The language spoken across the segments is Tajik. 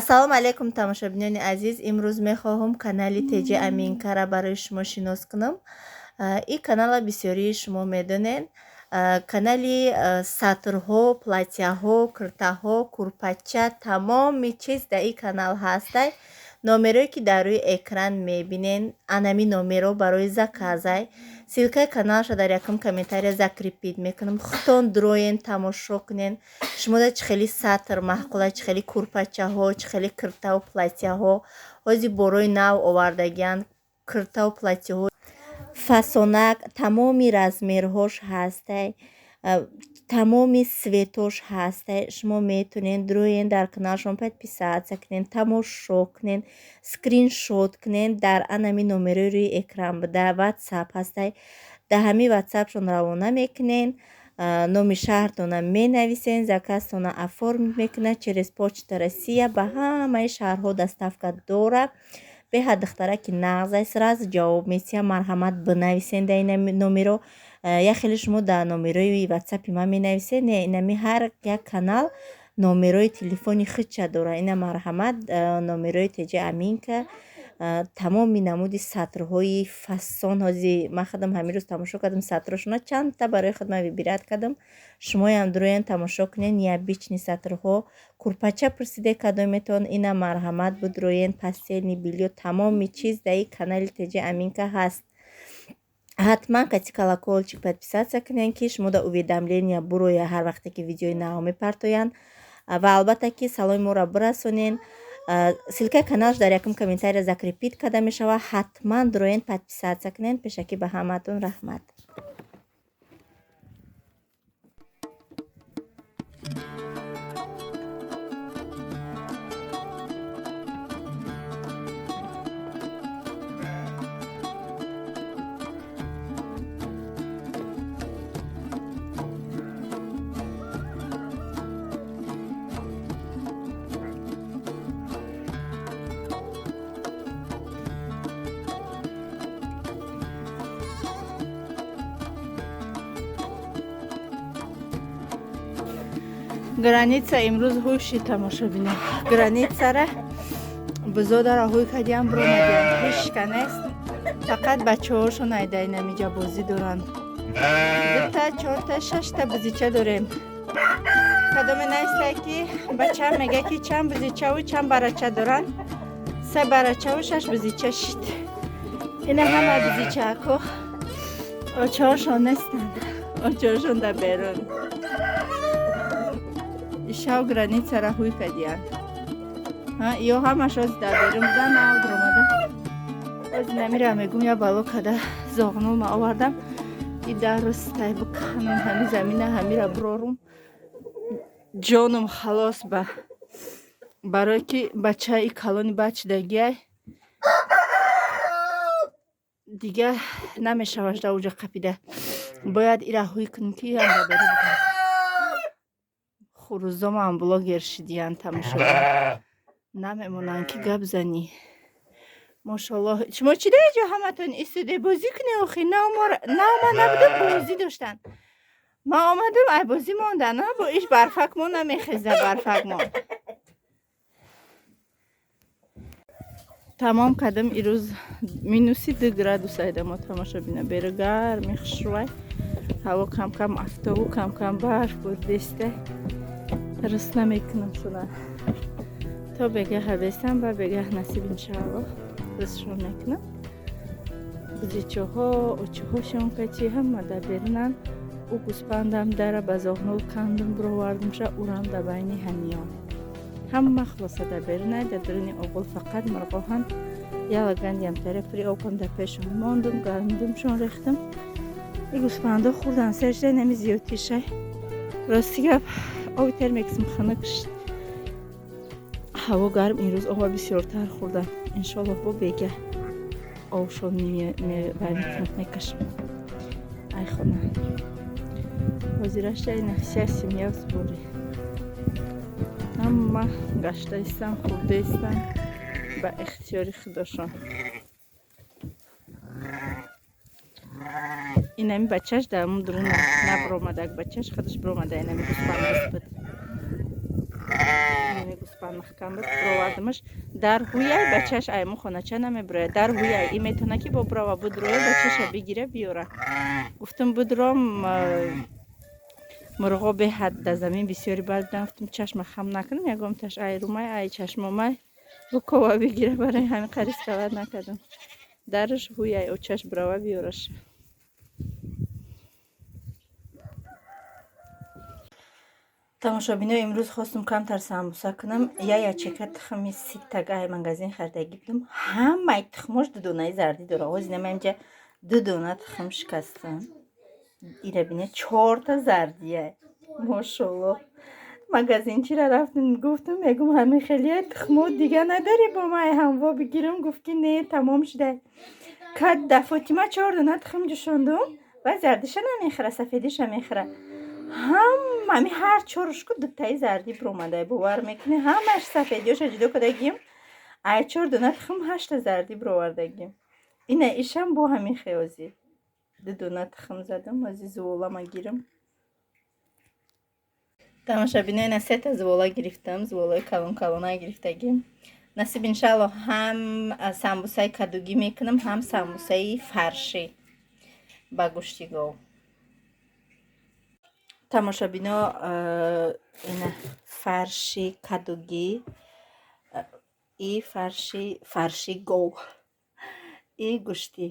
ассалому алайкум тамошобинони азиз. имрӯз мехоҳам канали теҷи аминкара барои шумо шинос кунам. Ин канала бисёрии шумо медонед. Канали сатрҳо, платьяҳо, куртаҳо, курпача, тамоми чиз дар ин канал ҳастай. номерои ки дар рӯи экран мебинен анами номеро барои заказай. Силкаи каналша дар якум комментария закрепид мекунам. Хутон дроен тамошо кунен. Шумо да чихели сатр маҳқула, чихели курпачаҳо, чихели куртаву платьяҳо ҳозир борои нав овардагиянд. Куртаву платьяҳо фасонак тамоми размерҳош ҳастай. тамоми светош ҳастай. Шумо метунен дроен дар каналшон подписатсия кунен, тамошо кунен, скриншот кунен. Дар анами номерои рӯи экран буда ватсап ҳастай. Дар ҳами ватсапшон равона мекунен. номи шаҳртона менависен, заказтона оформит мекунад через почта Россия. Ба ҳамаи шаҳрҳо доставка дора. Беҳад духтара ки нағзай сразу ҷавоб месия. марҳамат бинависен дар ин номеро. Я хеле шумо дар номерои ватсапи ман менависен. Не инами ҳар як канал номерои телефони худша дора. ина марҳамат номерои теҷи аминка тамоми намуди сатрҳои фасон ҳозир ман худам ҳамин рӯз тамошо кардам. сатрошона чандта барои худ ман вибират кардам. шумоям дроен тамошо кунен. необични сатрҳо, курпача пурсиде кадометон. ина марҳамат буд дроен пастелни бельё тамоми чиз дар ин канали теҷи аминка ҳаст. ҳатман кати колокольчик подписатсия кунен ки шумо да уведомления буроя ҳар вақте ки видеои нав мепартоянд. ва албатта ки саломи моро бирасонен. силкаи каналш дар якум комментария закрепид карда мешавад. ҳатман дроен подписатсия кунен. пешакӣ ба ҳамаатон раҳмат. граница имрӯз ҳӯши тамошобинем. границара бузодара ҳӯй кадиам бромадиам. ҳишка нест. фақат бачаҳошон айда инамиҷа бозӣ доранд. дута чорта шашта бузича дорем. кадоме нестае ки бачаам мега ки чанд бузичаву чанд барача доранд. 3 барачаву 6 бузича шид. ина ҳама бузичаҳако очаҳошон нестанд. очаҳошон да берун. ишав границара ҳӯй кадиянд. ё ҳамаш оз дар берун будан навд омада. оз намира мегум я бало када зоғнума овардам. и дарустай буканун ҳами замина ҳамира брорум. ҷонум халос ба барое ки бачаи калони бачдагиай дигар намешаваш дар уҷа қапида. бояд ира ҳӯй кунем ки янда беру букан. хурӯзомам блогер шидиян тамошо намемонанд ки гап занӣ. мошаллоҳ. шумо чӣ дар ҷо ҳаматон истоде бозӣ кунед? охи наомад набудам бозӣ доштан. ман омадам ай бозӣ мондан. бо иш барфак мо намехеза барфак мо. тамом кардам. ирӯз -2 градус айда мо тамошо бина. беру гарми хушрӯвай. ҳаво кам кам афтобу кам кам барф бурдеста. русна мекунам шуна. то бегah ҳабестам ба бегah насиб иншааллоҳ русшон мекунам. бузичаҳо очаҳошон качи ҳама да берунан. у гӯспандам дара ба зоғнул кандум бировардимша урам да байни ҳамиён. ҳама хулоса да берунай да дуруни оғул фақат марғоҳан яла гандиам тарефри обам да пешон мондум гандумшон рехтам. и гӯспандо хурдан сершда нами зиёдтишай. рости гап оби термексим хана кашид. ҳаво гарм ирӯз оба бисёртар хурдам. иншоаллоҳ бо бега овшон мекашам. ай хона ҳозирашда ина сиям збори. ҳама гаштаистан хурдаистан ба ихтиёри худошон. инами бачаш дар мун дуруна набромадак бачаш худаш бромада инами гӯспанд буд. наспан махкам буд провардамаш дар ҳуяй бачаш айму хонача намебурая дар ҳуяй и метона ки бо брова будроя бачаша бигира биёра гуфтам будром мурғоби ҳадда замин бисёри бардам гуфтам чашма хам накунам ягомташ ай румай ай чашмомай букова бигира барои ҳамин қа рисковат накардам дараш ҳуяй очаш брова биёраш. тамошобино имрӯз хостам камтар самбуса кунам. Я ячека тухми ситагай магазин хардаги будам. Ҳамаи тухмош ду донаи зарди дора. Ҳозир намаинҷа ду дона тухм шикастам. Ира бина 4 та зардия. Мошаллоҳ. Магазинчира рафтам гуфтам мегум ҳамин хелия тухмо дига надари бо май ҳамво бигирам гуфт ки не тамом шуда. Кадда Фотима 4 дона тухм ҷӯшондум ва зардиша намехӯра сафедиша мехӯра. ҳамаи ҳар чорушку дутаи зарди биромадай бовар мекунӣ ҳамааш сафедиёша ҷудо кардагим ай 4 дона тухм 8 та зарди бировардагим. Ина ишам бо ҳамин хеози 2 дона тухм задам ази зуволама гирам. тамошобино ина 3 та зувола гирифтам зуволаи калон гирифтагим. насиб иншаллоҳ ҳам самбусаи кадугӣ мекунам ҳам самбусаи фаршӣ ба гӯшти гов. тамошобино ина фарши кадугӣ и фарши гов и гӯшти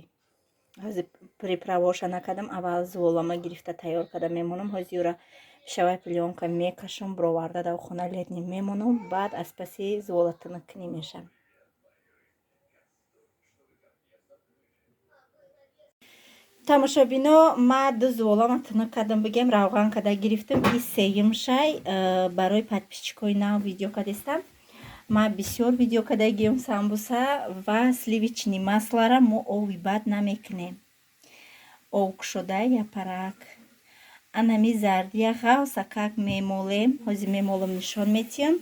ҳозир приправаоша накардам. Аввал зуволама гирифта тайёр карда мемонам ҳозир ёра пешаваи пленка мекашам бироварда дар хона летни мемонам баъд аз паси зувола тинукунӣ мешам. тамошобино ма 2 зуволама тинук кардам бигем равған карда гирифтам. И сеюм шай барои подписчикои нав видео кардистам. ма бисёр видео кардагием самбуса ва сливични маслара мо ови бад намекунем. ов кушода япарак анами зардия ғавса как мемолем ҳозир мемолам нишон метиҳам.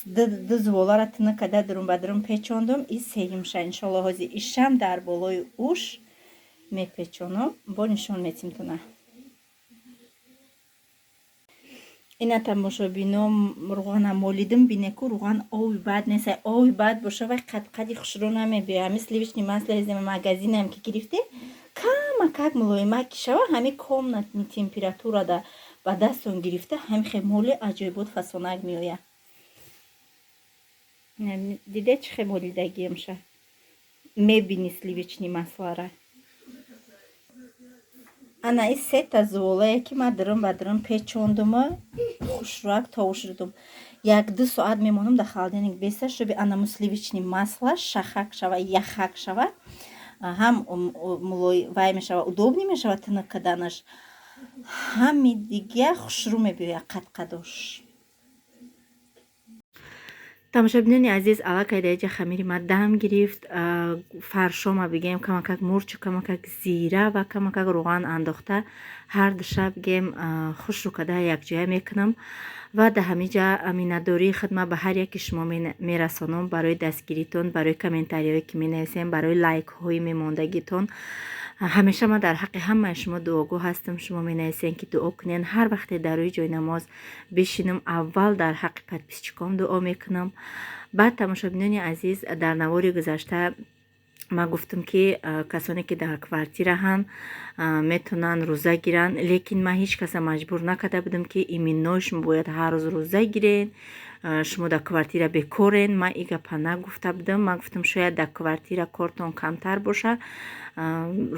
2 зуволара тинук карда дурум ба дурум печондум. И сеюм шай иншаллоҳ ҳозир ишам дар болои уш мепечонам бо нишон метим туна. ина тамошобино руғана молидам бинеку руған ови бад нест ови бад боша вай қадқади хушрӯ намебиёяд. ҳами сливични масло аз магазинам ки гирифтӣ кама как мулоимак ки шава ҳами комнатни температурада ба дастон гирифта ҳами хе моли аҷоибот фасонак меояд. диде чӣ хе молидагиемша мебини сливични маслара. ана и 3 та зуволае ки ма дурум ба дурум печондума хушрӯак товуш додум. 1-2 соат мемонам дар холодильник беста шуби анаму сливични масла шахак шава яхак шава ҳам вай мешава удобни мешава тинук карданаш ҳами дига хушрӯ мебиёяд қадқадош. тамошобинони азиз аллакайдаиҷа хамири ма дам гирифт. фаршома бигем камакак мурчу камакак зира ва камакак руған андохта ҳар душа бигем хушрӯ карда якҷоя мекунам ва да ҳамиҷа миннатдории хидмат ба ҳар яки шумо мерасонам барои дастгиритон барои комментариҳое ки менависем барои лайкҳои мемондагитон. ҳамеша ман дар ҳаққи ҳамаи шумо дуогӯ ҳастам. шумо менависем ки дуо кунен ҳар вақте дар рӯи ҷойнамоз бишинам аввал дар ҳаққи подписчиком дуо мекунам. баъд тамошобинони азиз дар навори гузашта ман гуфтам ки касоне ки дар квартираҳанд метавонанд рӯза гиранд лекин ман ҳеҷ каса маҷбур накарда будам ки иминной шумо бояд ҳар рӯз рӯза гирен шумо дар квартира бекорен. ман и гапа нагуфта будам. ман гуфтам шояд дар квартира кортон камтар боша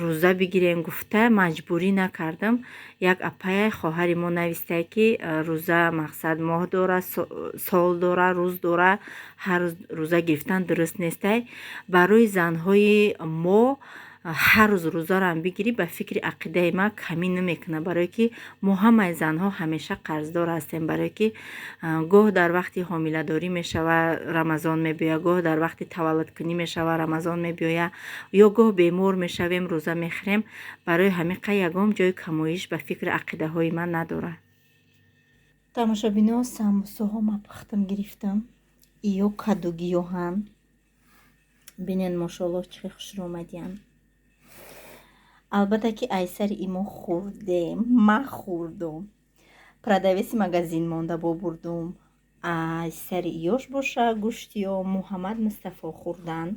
рӯза бигирем гуфта маҷбурӣ накардам. як апая хоҳари мо навистае ки рӯза мақсад моҳ дора сол дора рӯз дора ҳар рӯз рӯза гирифтан дуруст нестай. барои занҳои мо ҳар рӯз рӯзаам бигирӣ ба фикри ақидаи ма камӣ намекунад барое ки мо ҳамаи занҳо ҳамеша қарздор ҳастем барое ки гоҳ дар вақти ҳомиладорӣ мешава рамазон мебиёяд гоҳ дар вақти таваллудкунӣ мешава рамазон мебиёяд ё гоҳ бемор мешавем рӯза мехӯрем. барои ҳамиқа ягон ҷои камоиш ба фикри ақидаҳои ман надорад. тамошобино самбусаҳо ма пухтам гирифтам иё кадугиёҳанд бинен мошаллоҳ чӣ хушрӯ омадиянд. албатта ки айсари имо хӯрдем ма хӯрдум продавеси магазин монда бо бурдум аз сари ёш боша гӯшти ё Муҳаммад Мустафо хӯрдан.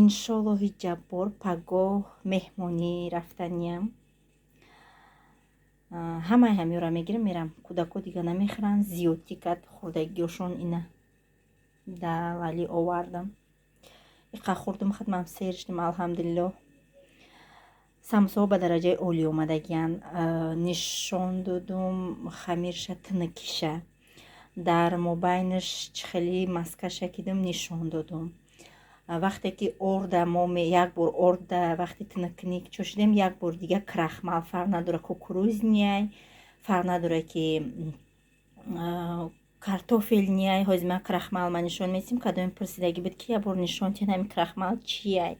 иншоллоҳи ҷаббор пагоҳ меҳмонӣ рафтаниям. ҳамаи ҳамёра мегирам мерам. Кӯдако дига намехӯранд, зиёдтӣ кард хӯрдагиёшон ина да валӣ овардам. Иқа хӯрдум хатмам сер шдим алҳамдулиллоҳ. самосаҳо ба дараҷаи олӣ омадагиянд. нишон додум хамирша тинукиша. Дар мобайнаш чӣ хеле маскаша кидум нишон додум. вақте ки орда як бор орда вақти тинукник чо шудем, як бор дига крахмал, фарқ надора кукурузняй, фарқ надора ки картофелняй, ҳозима крахмал ма нишон месим. Кадоми пурсидаги буд ки як бор нишон тиҳ ҳами крахмал чияй.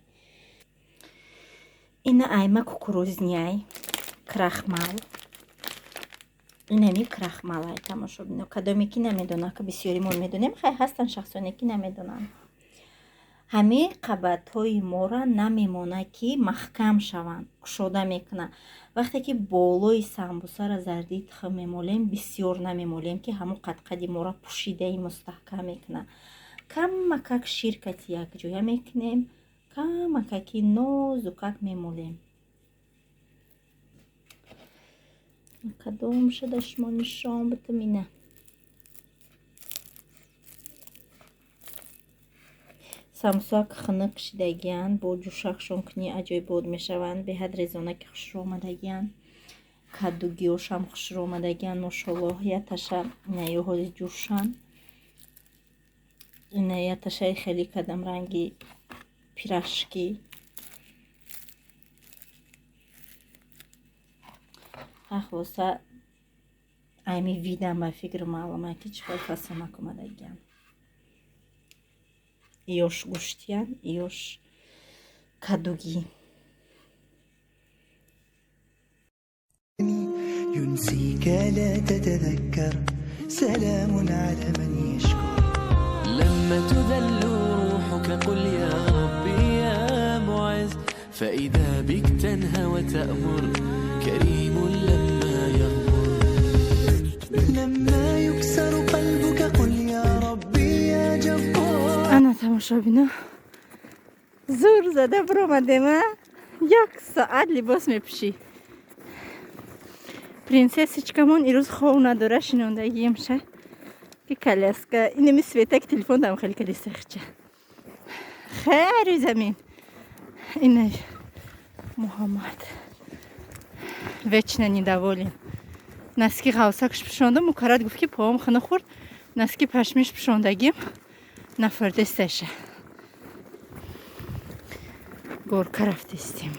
ина айма кукурузняй крахмал. инами крахмалай тамошо бино. Кадоме ки намедона ки бисёримон медонем, хай ҳастан шахсоне ки намедонанд. ҳамаи қабатҳои мора намемона ки маҳкам шаванд, кушода мекунад. вақте ки болои самбусара зардии тухм мемолем, бисёр намемолем ки ҳамон қадқади мора пӯшидаи мустаҳкам мекунад. камакак ширкати якҷоя мекунем, камакаки нозукак мемолем. кадом шуда шумо нишон битум ина. самосак хунук шидагиянд, бо ҷӯшахшон кунӣ аҷоибот мешаванд. беҳад резонаки хушрӯ омадагиянд. кадугиёшам хушрӯ омадагиянд. мошоллоҳ яташа инаёҳози ҷӯшанд. ина яташаи хеле кадам ранги пирашкӣ. ахлоса айми видам ба фикр маълума ки чӣ хел фасонак омадагиянд. ёш гӯштиян, ёш кадугӣ. ينسيك لا تتذكر سلام على من يشكر لما تذل روحك قل يا ربي يا معز فإذا بك تنهى وتأمر كريم لما يغفر لما يكسر قلبك قل يا ربي يا جبار. أنا тамошобино зур зада биромадем. як соат либос мепӯшӣ. принсессичкамон ирӯз хов надора шинондагиемша ки коляска инами светаки телефон дам хеле калисахча хейри замин. ина Муҳаммад вечно недоволен. носки ғавсакш пӯшондам. мукаррат гуфт ки поам хана хӯрд. носки пашмиш пӯшондагим нафардесташа горка рафтестем.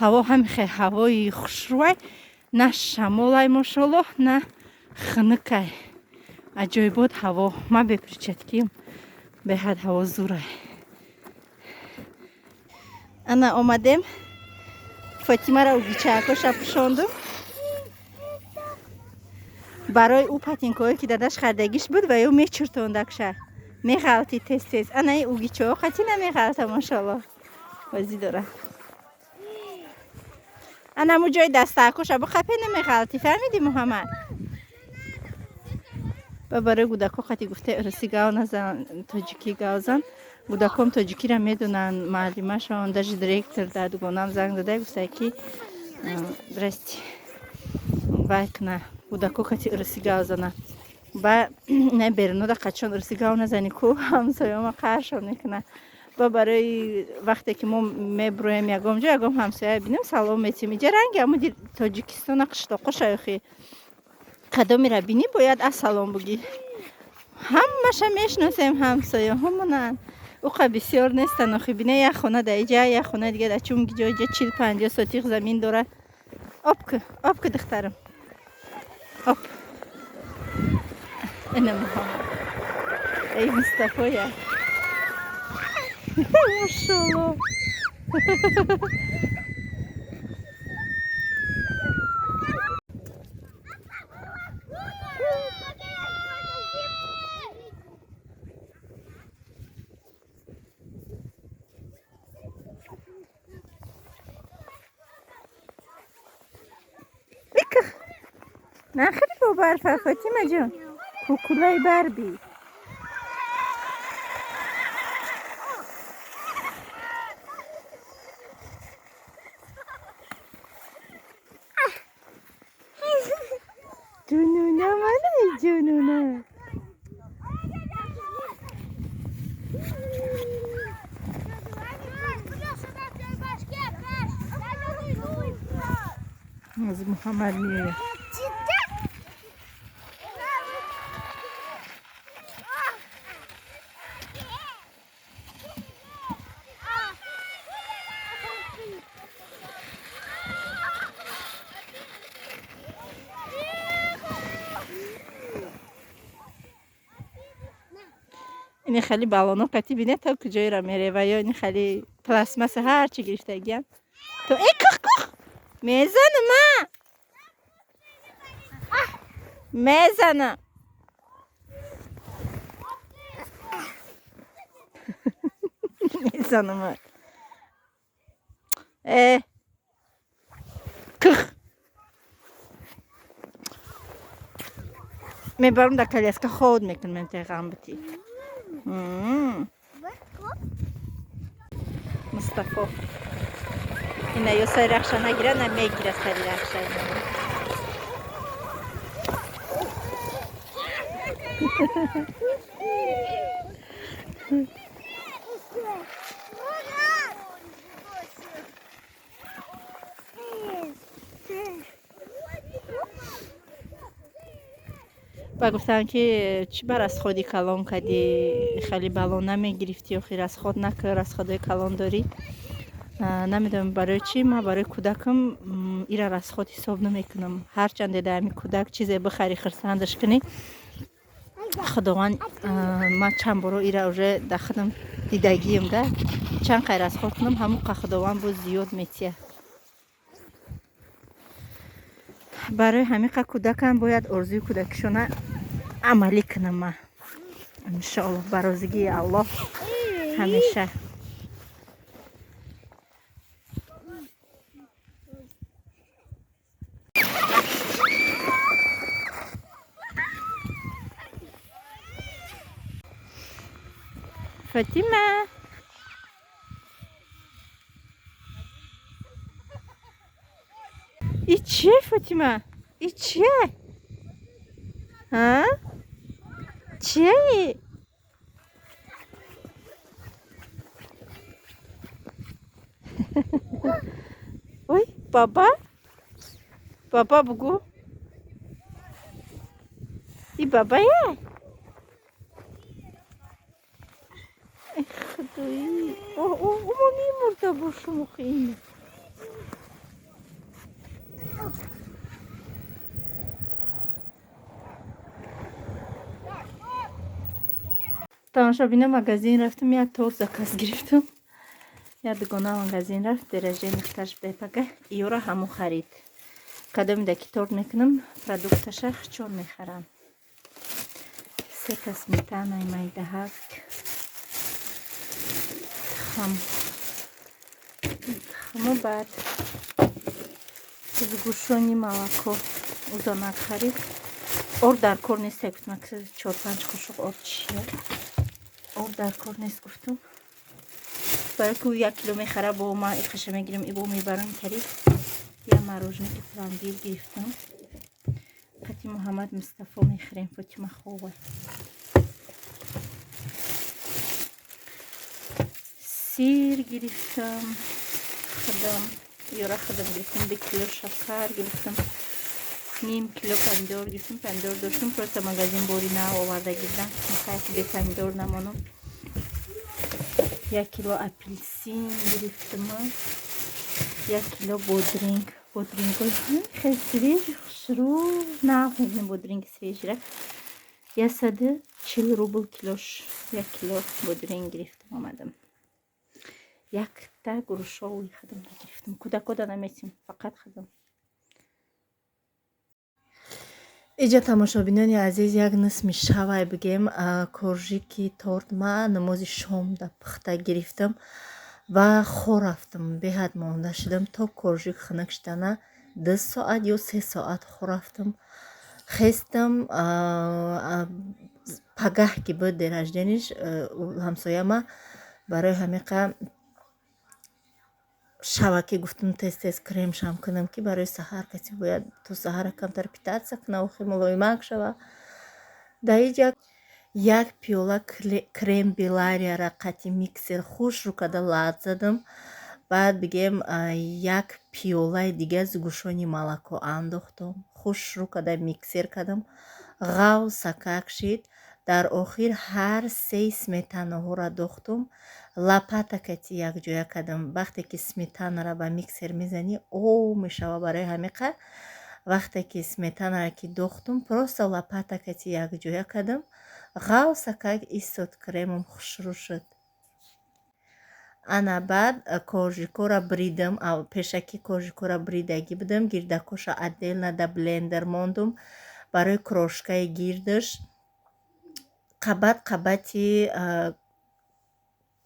ҳаво ҳамихе ҳавои хушрӯай, на шамолай мошоллоҳ, на хунукай. аҷоибот ҳаво. ма бепирчатким беҳад ҳаво зурай. ана омадем фотимаро угичаакоша пӯшондум. барои ӯ патинкое ки дадаш хардагиш буд ва ё мечуртондакша меғалти тез. анаи угичао қати намеғалта мошоллоҳ. бозӣ дора. анаму ҷои дастаакоша бухапе намеғалти. фаҳмиди Муҳаммад? ба барои гудако қати гуфте урси гав назан, тоҷикӣ гавзан. гудаком тоҷикиро медонанд. муаллимашон даже директор да дугонам занг дада гуфта ки здрасти вайкна гудако қати урси гавзана. ба на берунода қачон урси гав назани ку ҳамсоёма қаршон мекуна. ба барои вақте ки мо мебуроем ягом ҷо ягом ҳамсоя бинем салом метим. иҷа ранги ҳамо тоҷикистона қиштоқо шайхи кадомира бинӣ бояд ассалом бугӣ. ҳамаша мешносем ҳамсояҳомонанд. уқа бисёр нестан. охи бина як хона да иҷа як хона дига да чунги ҷо иҷа 40-50 сотиқ замин дора. обку духтарам об. ина Муҳаммад эй Мустафоя машаллоҳ. Виках نخیلی با برف فاطمه جان کوکولای بربی جنونه منه جنونه از محمد میره این خیلی بالونو قطی بینه تا کجایی را میره و یا این خیلی پلاسماس هر چی گرفتگیم تو ای کخ میزنم میزنم میزنم کخ میبرم در کلیسکه خود میکنم انتقام بتی مصطفی اینه یا سری رخشان نگیره نمیگیره سری رخشان و گفتم که چی بر از خودی کلان کردی خیلی بالون نمیگرفتی و خیر از خود نکر از خودی کلان داری نمیدونم برای چی ما برای کودکم ایرا از خود حساب نمیکنم هرچند دیده همی کودک چیزی بخری خرسندش کنی خداوند ما چند برو ایرا اوره دخدم دیدگیم ده چند خیر از خود کنم همون خداوند بود زیاد میتیه برای همین کودکم باید ارزوی کودکشونه عملی کنم ما انشاءالله برازگی الله همیشه فاطمه ای چیه فاطمه ای چیه ها چیه وای بابا بابا بگو ای بابایه ای خدایی او میمرده با شما خیلی تماشا بینه مگزین رفتم یک تور زکاز گرفتم یک دگانه مگزین رفت درجه نختش بده پگه ایو را همو خرید کدام دکی تور میکنم پرودکتش چون میخرم سه کس میتن ایمیده هفت خمو بعد گوشونی ملکو اوزانک خرید اور در کار نیست گفتم که 4-5 قاشق آب چیه اور در کار نیست گفتم برای که 1 کیلو میخره با ما ایخشه میگیرم ای با میبرم کرید یا مروجنه که پلاندیر گرفتم قطی محمد مصطفی میخریم فاطمه خوبه سیر گرفتم خدم یورا خدم گرفتم 2 کیلو شکر گرفتم نیم کیلو پندور گرفتم پندور داشتم پرست مگزین بوری نه آورده گیردم میخواید به پندور نمانم 1 کیلو اپلسین گرفتم 1 کیلو بودرینگ خیلی سریج شروع نه خیلی بودرینگ سریج را 140 روبل کیلوش 1 کیلو بودرینگ گرفتم آمدم 1 تا گروشاوی خدم گرفتم کودکو دا نمیتیم فقط خدم ایجا تماشابینانی عزیز یک نصف میشوای بگیم کورژیکی تورت ما نماز شام دا پخته گرفتم و خور رفتم به حد مانده شدم تا کورژیک خنک شدنه 10 ساعت یا 3 ساعت خور رفتم хестам пагаҳ ки буд дер раждениш ҳамсояма барои ҳамиқа шаваки гуфтам тез кремшам кунам ки барои саҳар каси бояд то саҳара камтар питатсия куна охир мулоимак шава. дар инҷа як пиёла крем беларияра қатъи миксер хушрӯ када лад задам. баъд бигем як пиёлаи дига зугушони молоко андохтам, хушрӯ када миксер кардам, ғав сакак шид. дар охир ҳар сеи сметанаҳоро дохтум, лапата кати якҷоя кардам. вақте ки сметанаро ба миксер мезанӣ мешава. барои ҳамиқа вақте ки сметанаро ки дохтум просто лапата кати якҷоя кардам, ғав сакак истод, кремам хушрӯ шуд. ана баъд коржикора бридам, пешакӣ коржикора бридагӣ будам, гирдакоша отдельно да блендер мондум барои крошкаи гирдаш. қабати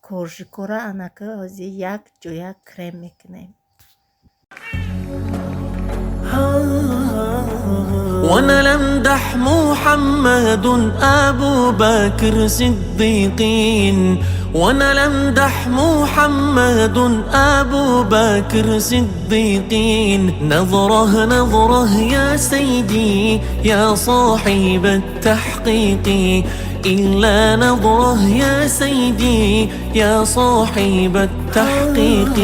коржикора анака ҳози якҷоя крем мекунем. وانا لمدح محمد ابو بكر صديقين، وانا لمدح محمد ابو بكر صديقين. نظره نظره يا سيدي يا صاحب التحقيق، إلا نظره يا سيدي يا صاحب التحقيق.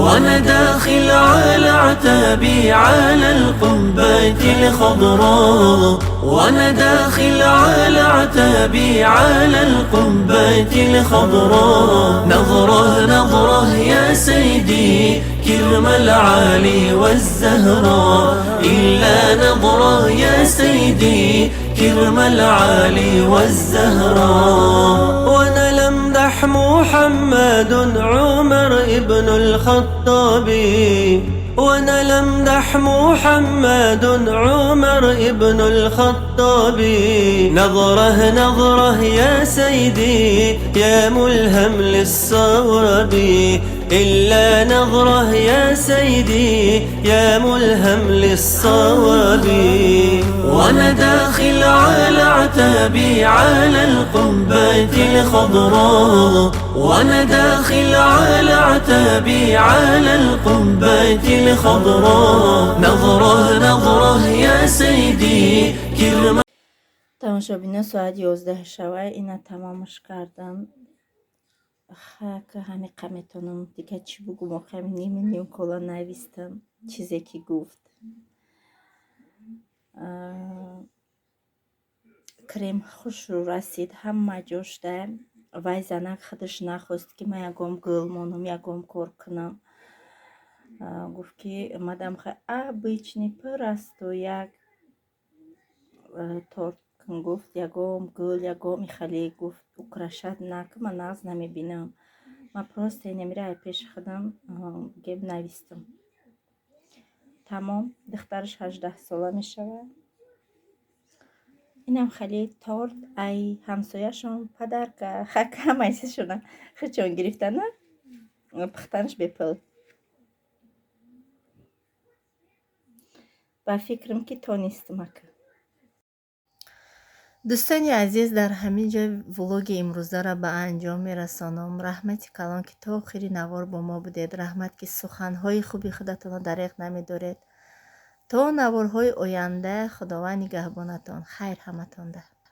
وانا داخل على عتابي على القبة الخضراء، وانا داخل على عتابي على القبة الخضراء. نظره نظره يا سيدي كرم العالي والزهراء، إلا نظره يا سيدي كرم العالي والزهراء. وانا لمدح محمد عمر ابن الخطاب، وانا لمدح محمد عمر ابن الخطاب. نظره نظره يا سيدي يا ملهم للصواب، إلا نظره يا سيدي يا ملهم للصواب. وانا داخل على عتابي على القبة الخضراء، وانا داخل على عتابي على القبة الخضراء. نظره نظره يا سيدي كرم. тамошобинон соат 11 шава. ина тамомаш кардам. ҳамиқа метонам дига чӣ бугум. охами ним кола навистам чизе ки гуфт. крем хушрӯ расид ҳама ҷошда. вай занак худаш нахост ки ман ягон гул монам, ягон кор кунам. гуфт ки мадам обычный пурасту як торт кун. гуфт ягон гул, ягон михалӣ. гуфт украшад накун, ман нағз намебинам. ман просто инамира пеши худам геп навистам. тамом. духтараш 18 сола мешавад. инам хали торт ай ҳамсояшон падарка ҳамайсишона хичон гирифтана пухтанаш бепул. ба фикрам ки тонистам ака. дӯстони азиз, дар ҳамин ҷо влоги имрӯзаро ба анҷом мерасонам. раҳмати калон ки то охири навор бо мо будед. раҳмат ки суханҳои хуби худатонро дариқ намедоред. то наворҳои оянда худованд нигаҳбонатон. хайр ҳаматонда.